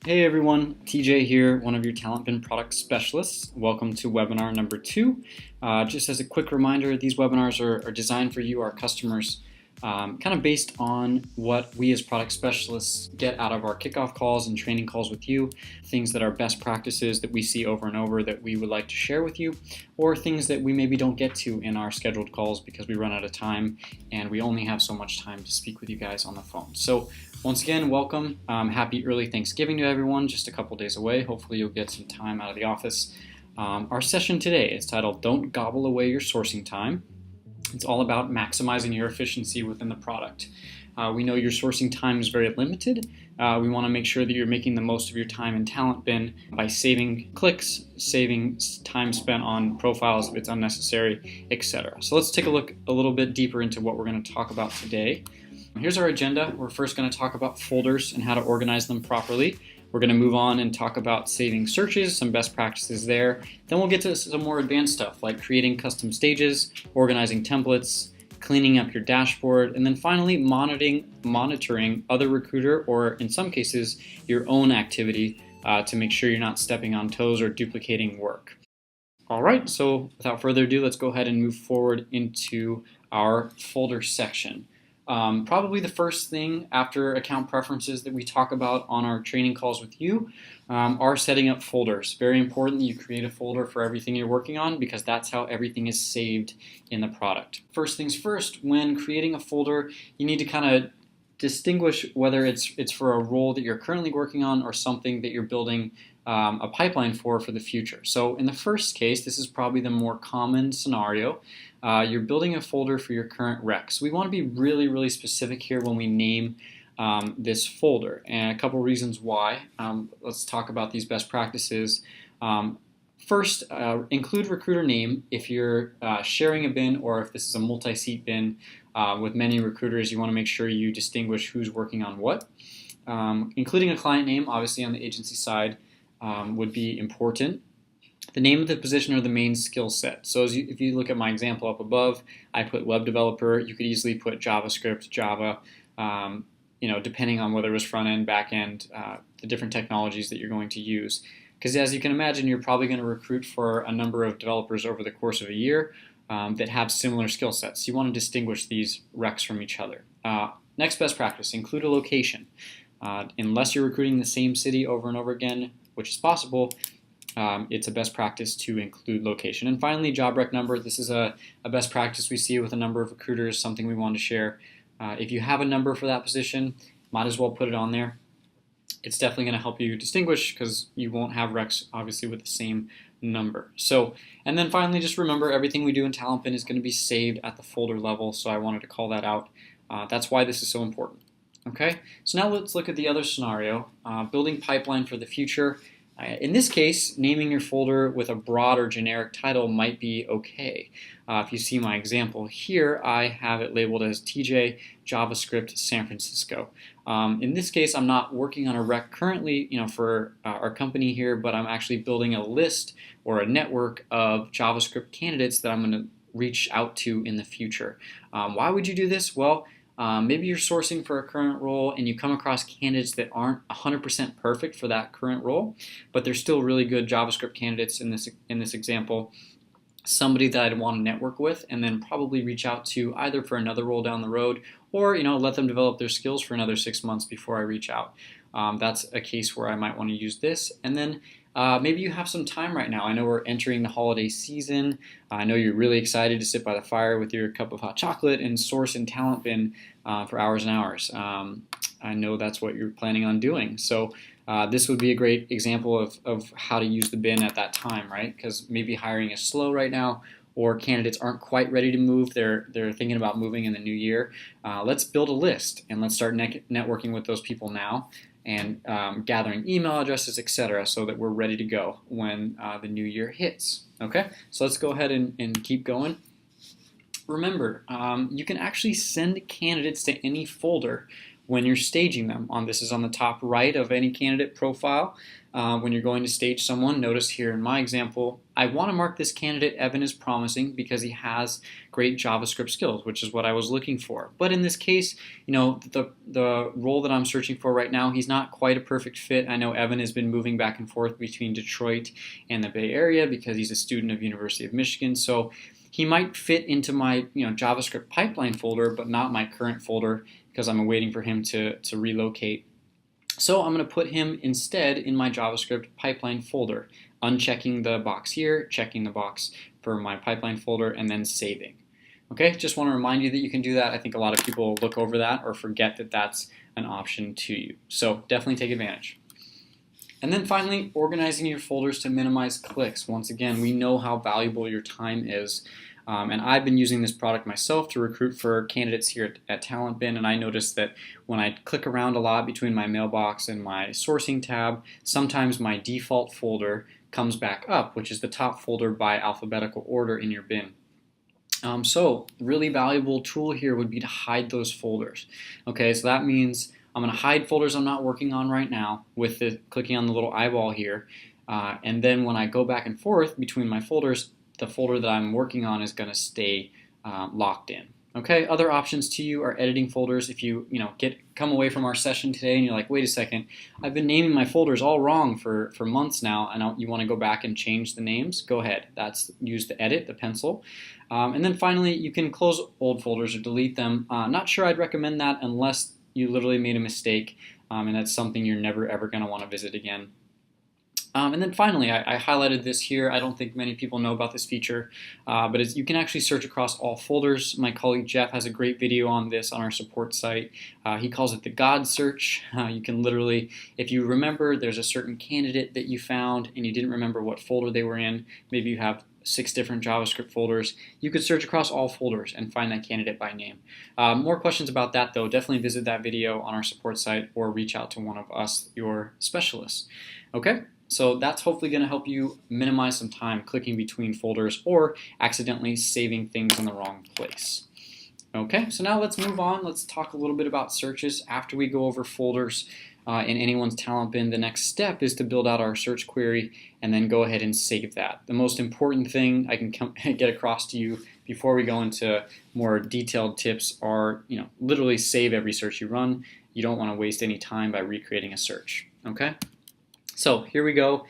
Hey everyone, TJ here, one of your TalentBin product specialists. Welcome to webinar number 2. Just as a quick reminder, these webinars are designed for you, our customers, kind of based on what we as product specialists get out of our kickoff calls and training calls with you, things that are best practices that we see over and over that we would like to share with you, or things that we maybe don't get to in our scheduled calls because we run out of time and we only have so much time to speak with you guys on the phone. So once again, welcome. Happy early Thanksgiving to everyone, just a couple days away. Hopefully you'll get some time out of the office. Our session today is titled Don't Gobble Away Your Sourcing Time. It's all about maximizing your efficiency within the product. We know your sourcing time is very limited. We want to make sure that you're making the most of your time in TalentBin by saving clicks, saving time spent on profiles if it's unnecessary, etc. So let's take a look a little bit deeper into what we're going to talk about today. Here's our agenda. We're first going to talk about folders and how to organize them properly. We're going to move on and talk about saving searches, some best practices there. Then we'll get to some more advanced stuff like creating custom stages, organizing templates, cleaning up your dashboard, and then finally monitoring other recruiter or in some cases your own activity to make sure you're not stepping on toes or duplicating work. All right, so without further ado, let's go ahead and move forward into our folder section. Probably the first thing after account preferences that we talk about on our training calls with you are setting up folders. Very important that you create a folder for everything you're working on because that's how everything is saved in the product. First things first, when creating a folder, you need to kind of distinguish whether it's for a role that you're currently working on or something that you're building a pipeline for the future. So in the first case, this is probably the more common scenario. You're building a folder for your current Reqs. We want to be really, really specific here when we name this folder, and a couple reasons why. Let's talk about these best practices. First, include recruiter name if you're sharing a bin or if this is a multi-seat bin with many recruiters. You want to make sure you distinguish who's working on what. Including a client name, obviously on the agency side, would be important. The name of the position or the main skill set. So if you look at my example up above, I put web developer. You could easily put JavaScript, Java, depending on whether it was front end, back end, the different technologies that you're going to use. Because as you can imagine, you're probably going to recruit for a number of developers over the course of a year that have similar skill sets. You want to distinguish these Reqs from each other. Next best practice, include a location. Unless you're recruiting in the same city over and over again, which is possible, it's a best practice to include location. And finally, job rec number. This is a best practice we see with a number of recruiters, something we want to share. If you have a number for that position, might as well put it on there. It's definitely going to help you distinguish because you won't have Reqs obviously with the same number. So, and then finally, just remember everything we do in TalentBin is going to be saved at the folder level, so I wanted to call that out. That's why this is so important. Okay, so now let's look at the other scenario, building pipeline for the future. In this case, naming your folder with a broad or generic title might be okay. If you see my example here, I have it labeled as TJ JavaScript San Francisco. In this case, I'm not working on a Req currently, for our company here, but I'm actually building a list or a network of JavaScript candidates that I'm going to reach out to in the future. Why would you do this? Well, maybe you're sourcing for a current role and you come across candidates that aren't 100% perfect for that current role, but they're still really good JavaScript candidates in this example. Somebody that I'd want to network with and then probably reach out to either for another role down the road or let them develop their skills for another 6 months before I reach out. That's a case where I might want to use this. And then maybe you have some time right now. I know we're entering the holiday season. I know you're really excited to sit by the fire with your cup of hot chocolate and source in TalentBin for hours and hours. I know that's what you're planning on doing. So this would be a great example of how to use the bin at that time, right? Because maybe hiring is slow right now or candidates aren't quite ready to move. They're thinking about moving in the new year. Let's build a list and let's start networking with those people now and gathering email addresses, etc., so that we're ready to go when the new year hits. Okay, so let's go ahead and keep going. Remember, you can actually send candidates to any folder when you're staging them. This is on the top right of any candidate profile. When you're going to stage someone, notice here in my example, I want to mark this candidate Evan as promising because he has great JavaScript skills, which is what I was looking for. But in this case, the role that I'm searching for right now, he's not quite a perfect fit. I know Evan has been moving back and forth between Detroit and the Bay Area because he's a student of University of Michigan. So he might fit into my JavaScript pipeline folder, but not my current folder because I'm waiting for him to relocate. So I'm going to put him instead in my JavaScript pipeline folder, unchecking the box here, checking the box for my pipeline folder, and then saving. Okay, just want to remind you that you can do that. I think a lot of people look over that or forget that that's an option to you. So definitely take advantage. And then finally, organizing your folders to minimize clicks. Once again, we know how valuable your time is. And I've been using this product myself to recruit for candidates here at TalentBin, and I noticed that when I click around a lot between my mailbox and my sourcing tab, sometimes my default folder comes back up, which is the top folder by alphabetical order in your bin. So really valuable tool here would be to hide those folders. Okay, so that means I'm going to hide folders I'm not working on right now with clicking on the little eyeball here, and then when I go back and forth between my folders, the folder that I'm working on is going to stay locked in. Okay, other options to you are editing folders. If you come away from our session today and you're like, wait a second, I've been naming my folders all wrong for months now, and you want to go back and change the names, go ahead. Use the edit, the pencil. And then finally, you can close old folders or delete them. Not sure I'd recommend that unless you literally made a mistake, and that's something you're never ever going to want to visit again. And then finally, I highlighted this here. I don't think many people know about this feature, but you can actually search across all folders. My colleague Jeff has a great video on this on our support site. He calls it the God search. You can literally, if you remember there's a certain candidate that you found and you didn't remember what folder they were in, maybe you have 6 different JavaScript folders, you could search across all folders and find that candidate by name. More questions about that though, definitely visit that video on our support site or reach out to one of us, your specialists. Okay? So that's hopefully going to help you minimize some time clicking between folders or accidentally saving things in the wrong place. Okay, so now let's move on. Let's talk a little bit about searches. After we go over folders in anyone's talent bin, the next step is to build out our search query and then go ahead and save that. The most important thing I can get across to you before we go into more detailed tips are, literally save every search you run. You don't want to waste any time by recreating a search. Okay? So here we go.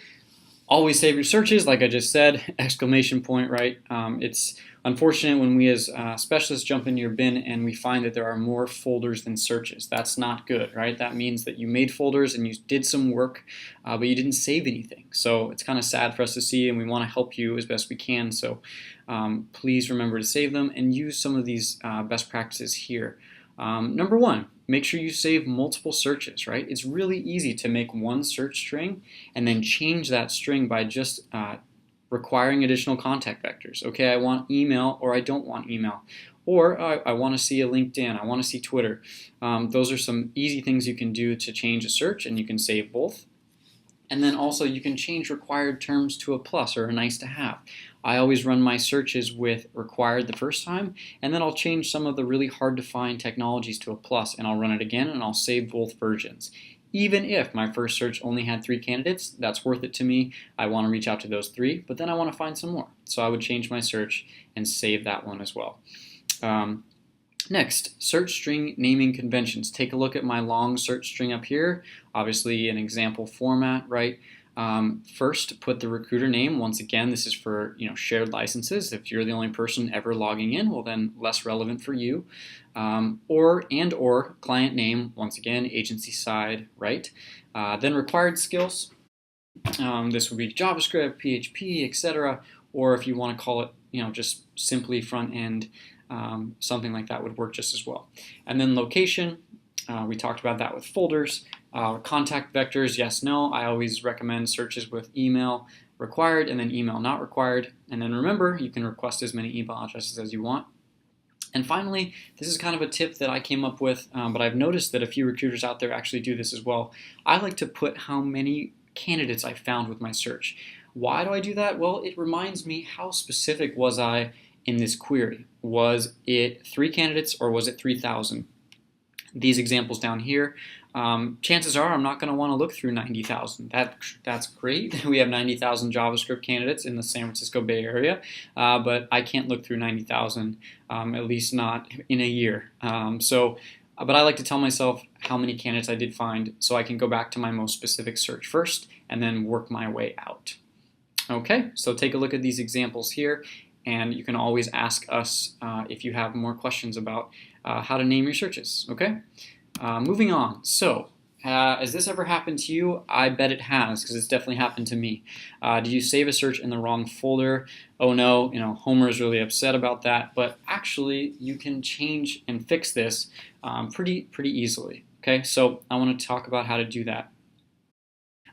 Always save your searches, like I just said, exclamation point, right? It's unfortunate when we as specialists jump into your bin and we find that there are more folders than searches. That's not good, right? That means that you made folders and you did some work, but you didn't save anything. So it's kind of sad for us to see, and we want to help you as best we can. So please remember to save them and use some of these best practices here. Number one, make sure you save multiple searches, right? It's really easy to make one search string and then change that string by just requiring additional contact vectors. Okay, I want email or I don't want email. Or I want to see a LinkedIn, I want to see Twitter. Those are some easy things you can do to change a search, and you can save both. And then also you can change required terms to a plus or a nice to have. I always run my searches with required the first time, and then I'll change some of the really hard to find technologies to a plus, and I'll run it again and I'll save both versions. Even if my first search only had 3 candidates, that's worth it to me. I want to reach out to those 3, but then I want to find some more. So I would change my search and save that one as well. Next, search string naming conventions. Take a look at my long search string up here. Obviously an example format, right? First, put the recruiter name. Once again, this is for shared licenses. If you're the only person ever logging in, well then less relevant for you. Or client name. Once again, agency side, right? Then required skills. This would be JavaScript, PHP, etc. Or if you want to call it, just simply front end. Something like that would work just as well. And then location, we talked about that with folders. Contact vectors, yes, no. I always recommend searches with email required and then email not required. And then remember, you can request as many email addresses as you want. And finally, this is kind of a tip that I came up with, but I've noticed that a few recruiters out there actually do this as well. I like to put how many candidates I found with my search. Why do I do that? Well, it reminds me, how specific was I in this query? Was it 3 candidates or was it 3,000? these examples down here, chances are I'm not going to want to look through 90,000. That's great. We have 90,000 JavaScript candidates in the San Francisco Bay Area, but I can't look through 90,000, at least not in a year. But I like to tell myself how many candidates I did find so I can go back to my most specific search first and then work my way out. Okay, so take a look at these examples here, and you can always ask us if you have more questions about how to name your searches. Okay, moving on. So, has this ever happened to you? I bet it has, because it's definitely happened to me. Did you save a search in the wrong folder? Oh no, Homer is really upset about that. But actually, you can change and fix this pretty easily. Okay, so I want to talk about how to do that.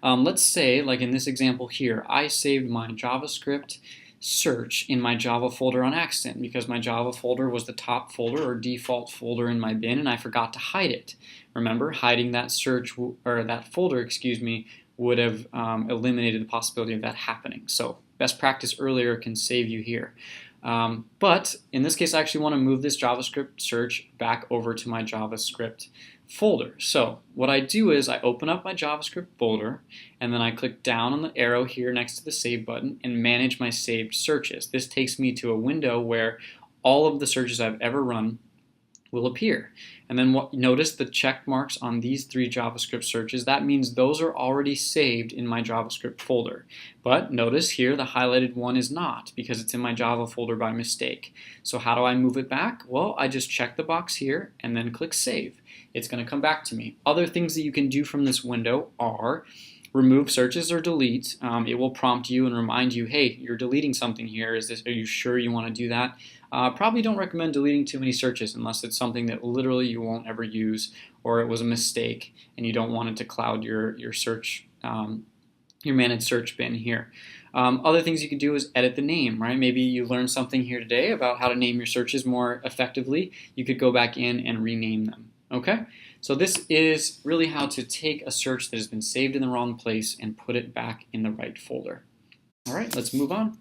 Let's say, like in this example here, I saved my JavaScript search in my Java folder on accident because my Java folder was the top folder or default folder in my bin, and I forgot to hide it. Remember, hiding that search or that folder, excuse me, would have eliminated the possibility of that happening. So best practice earlier can save you here. But in this case, I actually want to move this JavaScript search back over to my JavaScript folder. So what I do is I open up my JavaScript folder, and then I click down on the arrow here next to the Save button and manage my saved searches. This takes me to a window where all of the searches I've ever run will appear. And then notice the check marks on these 3 JavaScript searches. That means those are already saved in my JavaScript folder. But notice here the highlighted one is not, because it's in my Java folder by mistake. So how do I move it back? Well, I just check the box here and then click Save. It's going to come back to me. Other things that you can do from this window are remove searches or delete. It will prompt you and remind you, hey, you're deleting something here. Are you sure you want to do that? Probably don't recommend deleting too many searches unless it's something that literally you won't ever use, or it was a mistake and you don't want it to cloud your search, your managed search bin here. Other things you can do is edit the name, right? Maybe you learned something here today about how to name your searches more effectively. You could go back in and rename them. Okay, so this is really how to take a search that has been saved in the wrong place and put it back in the right folder. All right, let's move on.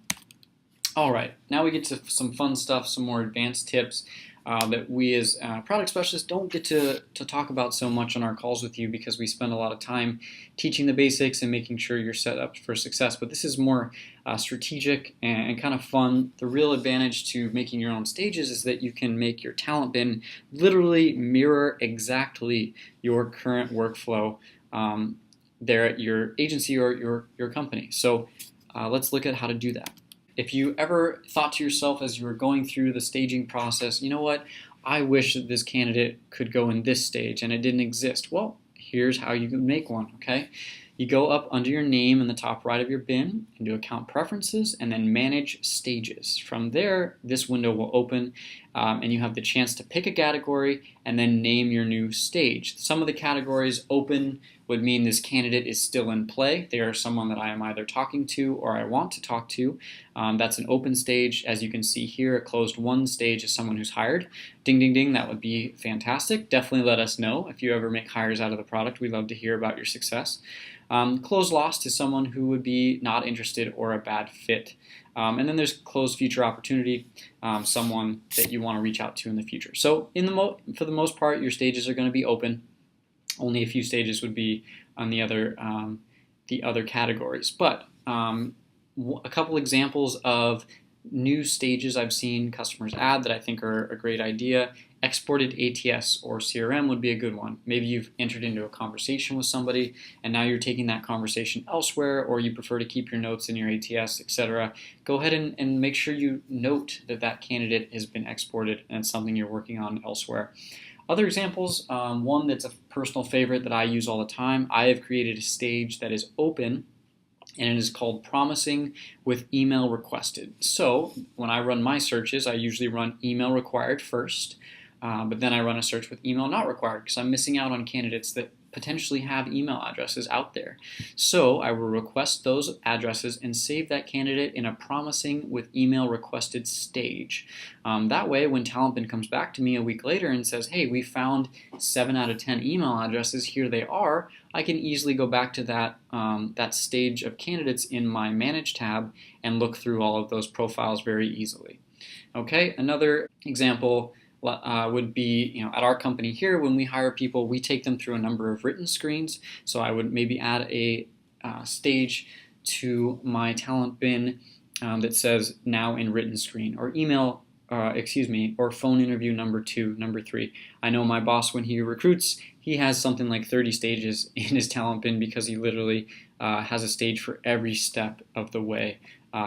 All right, now we get to some fun stuff, some more advanced tips that we as product specialists don't get to talk about so much on our calls with you because we spend a lot of time teaching the basics and making sure you're set up for success. But this is more strategic and kind of fun. The real advantage to making your own stages is that you can make your talent bin literally mirror exactly your current workflow there at your agency or your company. So let's look at how to do that. If you ever thought to yourself as you were going through the staging process, you know what, I wish that this candidate could go in this stage and it didn't exist. Well, here's how you can make one, okay? You go up under your name in the top right of your bin, into Account Preferences, and then Manage Stages. From there, this window will open, and you have the chance to pick a category and then name your new stage. Some of the categories open would mean this candidate is still in play. They are someone that I am either talking to or I want to talk to. That's an open stage. As you can see here, a closed won stage is someone who's hired. Ding, ding, ding, that would be fantastic. Definitely let us know if you ever make hires out of the product. We'd love to hear about your success. Closed lost is someone who would be not interested or a bad fit. And then there's closed future opportunity, someone that you want to reach out to in the future. So for the most part, your stages are going to be open. Only a few stages would be on the other categories. But a couple examples of new stages I've seen customers add that I think are a great idea. Exported ATS or CRM would be a good one. Maybe you've entered into a conversation with somebody and now you're taking that conversation elsewhere, or you prefer to keep your notes in your ATS, etc. Go ahead and make sure you note that candidate has been exported and it's something you're working on elsewhere. Other examples, one that's a personal favorite that I use all the time, I have created a stage that is open and it is called Promising with Email Requested. So when I run my searches, I usually run email required first, but then I run a search with email not required because I'm missing out on candidates that potentially have email addresses out there. So I will request those addresses and save that candidate in a Promising with Email Requested stage. That way, when TalentBin comes back to me a week later and says, hey, we found 7 out of 10 email addresses, here they are, I can easily go back to that stage of candidates in my Manage tab and look through all of those profiles very easily. Okay, another example, would be, at our company here, when we hire people, we take them through a number of written screens. So I would maybe add a stage to my TalentBin that says now in written screen, or or phone interview number 2, number 3. I know my boss, when he recruits, he has something like 30 stages in his TalentBin because he literally has a stage for every step of the way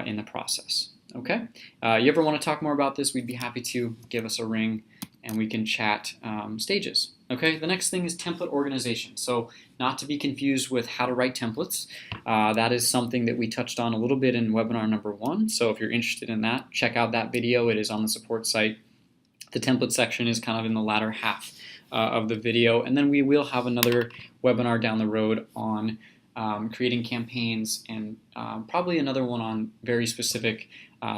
in the process. Okay? You ever want to talk more about this, we'd be happy to. Give us a ring and we can chat stages. Okay, the next thing is template organization. So not to be confused with how to write templates. That is something that we touched on a little bit in webinar number 1. So if you're interested in that, check out that video. It is on the support site. The template section is kind of in the latter half of the video. And then we will have another webinar down the road on creating campaigns, and probably another one on very specific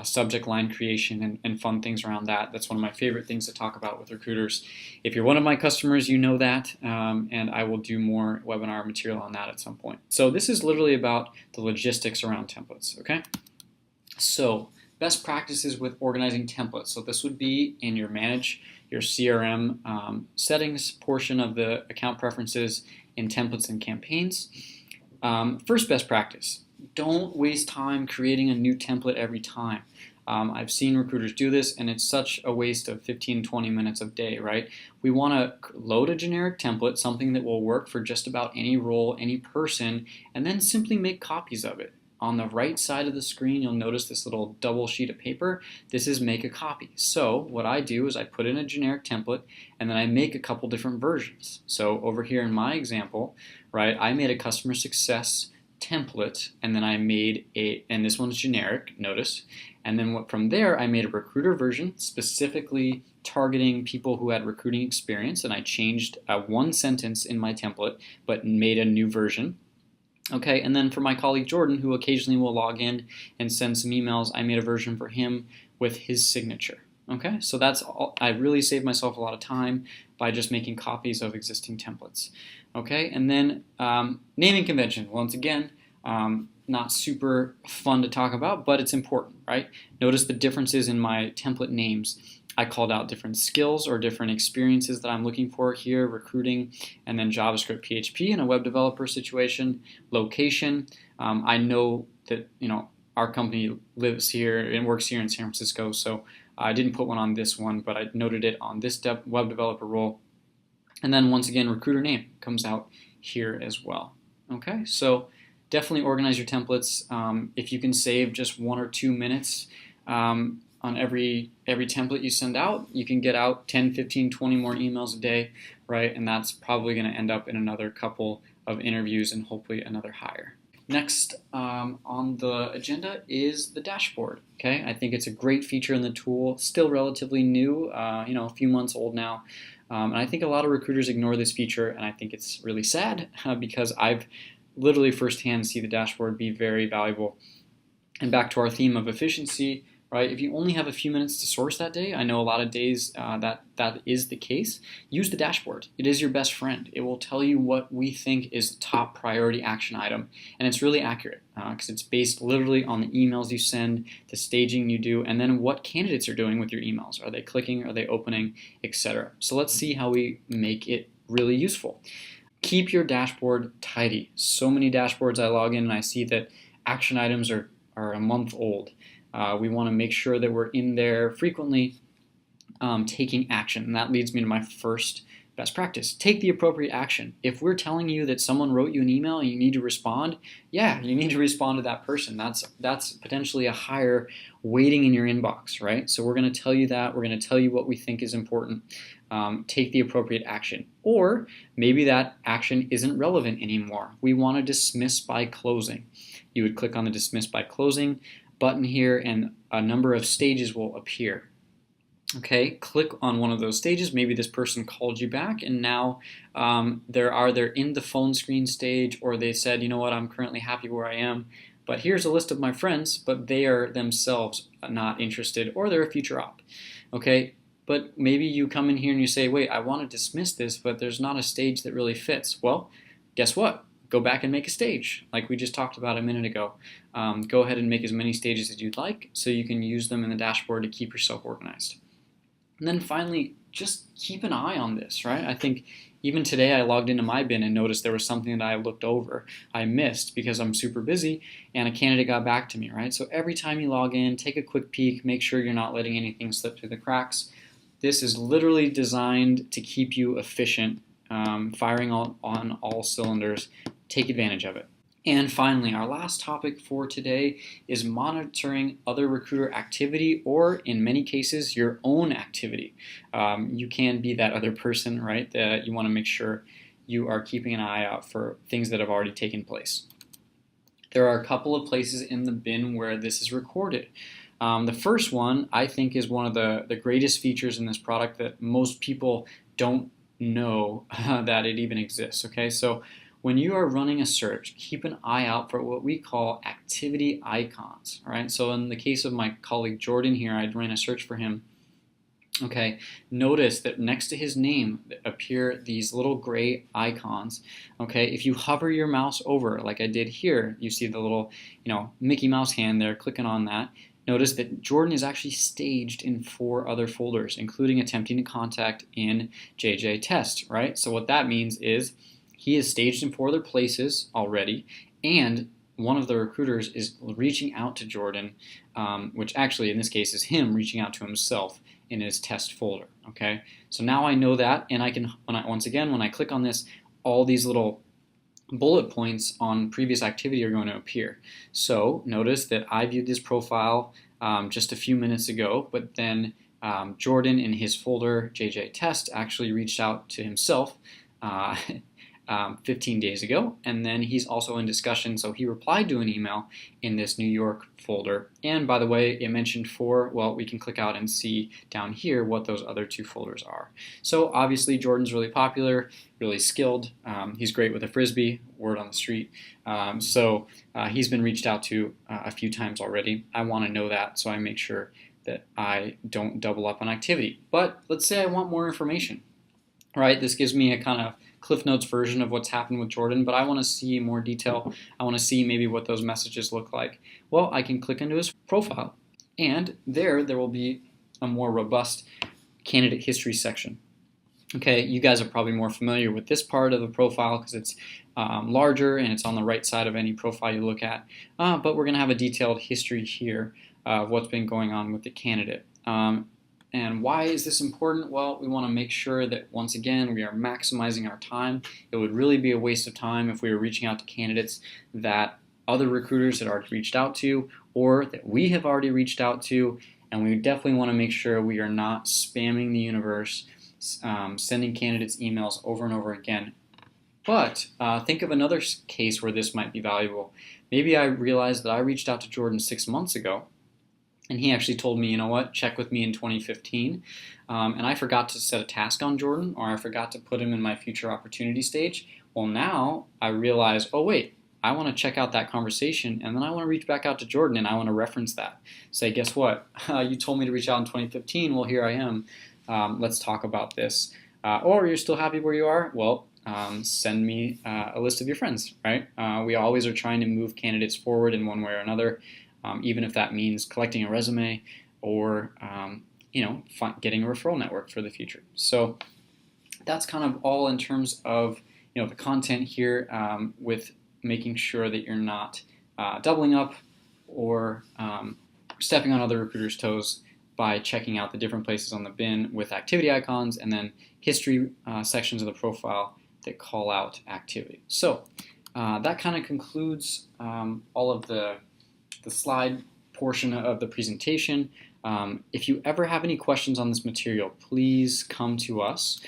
subject line creation and fun things around that. That's one of my favorite things to talk about with recruiters. If you're one of my customers, you know that, and I will do more webinar material on that at some point. So this is literally about the logistics around templates, okay? So best practices with organizing templates. So this would be in your manage your CRM settings portion of the account preferences in templates and campaigns. First best practice, don't waste time creating a new template every time. I've seen recruiters do this, and it's such a waste of 15-20 minutes a day, right? We want to load a generic template, something that will work for just about any role, any person, and then simply make copies of it. On the right side of the screen, you'll notice this little double sheet of paper. This is make a copy. So what I do is I put in a generic template, and then I make a couple different versions. So over here in my example, right, I made a customer success template, and then I made and this one's generic, notice, and then from there I made a recruiter version specifically targeting people who had recruiting experience, and I changed one sentence in my template but made a new version. Okay, and then for my colleague Jordan, who occasionally will log in and send some emails, I made a version for him with his signature. Okay, so that's all. I really saved myself a lot of time by just making copies of existing templates. Okay, and then naming convention. Once again, not super fun to talk about, but it's important, right? Notice the differences in my template names. I called out different skills or different experiences that I'm looking for here, recruiting, and then JavaScript, PHP in a web developer situation. Location, I know that our company lives here and works here in San Francisco, so I didn't put one on this one, but I noted it on this web developer role. And then once again, recruiter name comes out here as well. Okay, so definitely organize your templates. If you can save just 1 or 2 minutes on every template you send out, you can get out 10, 15, 20 more emails a day, right? And that's probably going to end up in another couple of interviews and hopefully another hire. Next on the agenda is the dashboard. Okay, I think it's a great feature in the tool, still relatively new, a few months old now. And I think a lot of recruiters ignore this feature, and I think it's really sad because I've literally firsthand see the dashboard be very valuable. And back to our theme of efficiency, right? If you only have a few minutes to source that day, I know a lot of days that is the case, use the dashboard. It is your best friend. It will tell you what we think is the top priority action item, and it's really accurate because it's based literally on the emails you send, the staging you do, and then what candidates are doing with your emails. Are they clicking? Are they opening? Etc. So let's see how we make it really useful. Keep your dashboard tidy. So many dashboards I log in and I see that action items are a month old. We want to make sure that we're in there frequently taking action. And that leads me to my first best practice. Take the appropriate action. If we're telling you that someone wrote you an email and you need to respond, yeah, you need to respond to that person. That's potentially a hire waiting in your inbox, right? So we're going to tell you that. We're going to tell you what we think is important. Take the appropriate action. Or maybe that action isn't relevant anymore. We want to dismiss by closing. You would click on the dismiss by closing button here and a number of stages will appear. Okay, click on one of those stages. Maybe this person called you back and now they're in the phone screen stage, or they said, you know what, I'm currently happy where I am, but here's a list of my friends, but they are themselves not interested, or they're a future op. Okay, but maybe you come in here and you say, wait, I want to dismiss this, but there's not a stage that really fits. Well, guess what? Go back and make a stage like we just talked about a minute ago. Go ahead and make as many stages as you'd like so you can use them in the dashboard to keep yourself organized. And then finally, just keep an eye on this, right? I think even today I logged into my bin and noticed there was something that I looked over, I missed because I'm super busy, and a candidate got back to me, right? So every time you log in, take a quick peek, make sure you're not letting anything slip through the cracks. This is literally designed to keep you efficient, firing on all cylinders. Take advantage of it. And finally, our last topic for today is monitoring other recruiter activity, or in many cases, your own activity. You can be that other person, right? That you want to make sure you are keeping an eye out for things that have already taken place. There are a couple of places in the bin where this is recorded. The first one, I think, is one of the greatest features in this product that most people don't know that it even exists, okay? So when you are running a search, keep an eye out for what we call activity icons, all right? So in the case of my colleague Jordan here, I ran a search for him. Okay, notice that next to his name appear these little gray icons. Okay, if you hover your mouse over, like I did here, you see the little, Mickey Mouse hand there, clicking on that. Notice that Jordan is actually staged in 4 other folders, including attempting to contact in JJ test, right? So what that means is he is staged in 4 other places already, and one of the recruiters is reaching out to Jordan, which actually in this case is him reaching out to himself in his test folder. Okay, so now I know that, and I can, once again, when I click on this, all these little bullet points on previous activity are going to appear. So notice that I viewed this profile just a few minutes ago, but then Jordan in his folder JJ test actually reached out to himself 15 days ago, and then he's also in discussion, so he replied to an email in this New York folder. And by the way, it mentioned 4. Well, we can click out and see down here what those other 2 folders are. So obviously Jordan's really popular, really skilled. He's great with a frisbee, word on the street. So he's been reached out to a few times already. I want to know that, so I make sure that I don't double up on activity. But let's say I want more information. Right, this gives me a kind of Cliff Notes version of what's happened with Jordan, but I want to see more detail. I want to see maybe what those messages look like. Well, I can click into his profile, and there will be a more robust candidate history section. Okay, you guys are probably more familiar with this part of the profile because it's larger and it's on the right side of any profile you look at, but we're going to have a detailed history here of what's been going on with the candidate. And why is this important? Well, we want to make sure that, once again, we are maximizing our time. It would really be a waste of time if we were reaching out to candidates that other recruiters had already reached out to, or that we have already reached out to, and we definitely want to make sure we are not spamming the universe, sending candidates emails over and over again. But think of another case where this might be valuable. Maybe I realized that I reached out to Jordan 6 months ago, and he actually told me, you know what, check with me in 2015. And I forgot to set a task on Jordan, or I forgot to put him in my future opportunity stage. Well, now I realize, oh wait, I want to check out that conversation, and then I want to reach back out to Jordan, and I want to reference that. Say, guess what? You told me to reach out in 2015. Well, here I am. Let's talk about this. Or you're still happy where you are? Well, send me a list of your friends, right? We always are trying to move candidates forward in one way or another. Even if that means collecting a resume or getting a referral network for the future. So that's kind of all in terms of the content here, with making sure that you're not doubling up or stepping on other recruiters' toes by checking out the different places on the bin with activity icons and then history sections of the profile that call out activity. So that kind of concludes all of the slide portion of the presentation. If you ever have any questions on this material, please come to us.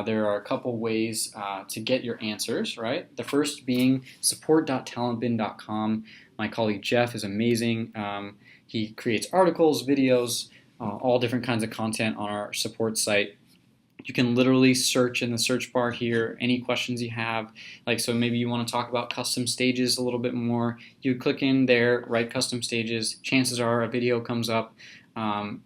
There are a couple ways to get your answers, right? The first being support.talentbin.com. My colleague Jeff is amazing. He creates articles, videos, all different kinds of content on our support site. You can literally search in the search bar here any questions you have. Like, so maybe you want to talk about custom stages a little bit more. You click in there, write custom stages. Chances are a video comes up.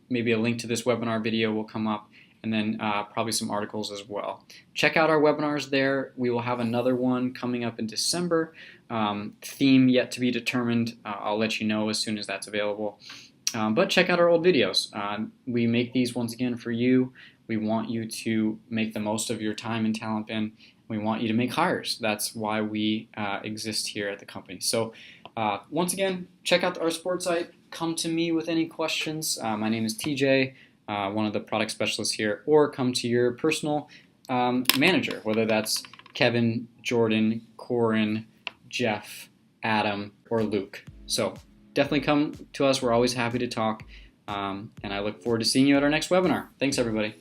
Maybe a link to this webinar video will come up, and then probably some articles as well. Check out our webinars there. We will have another one coming up in December. Theme yet to be determined. I'll let you know as soon as that's available. But check out our old videos. We make these once again for you. We want you to make the most of your time in TalentBin. We want you to make hires. That's why we exist here at the company. So once again, check out our sports site. Come to me with any questions. My name is TJ, one of the product specialists here, or come to your personal manager, whether that's Kevin, Jordan, Corin, Jeff, Adam, or Luke. So definitely come to us. We're always happy to talk. And I look forward to seeing you at our next webinar. Thanks, everybody.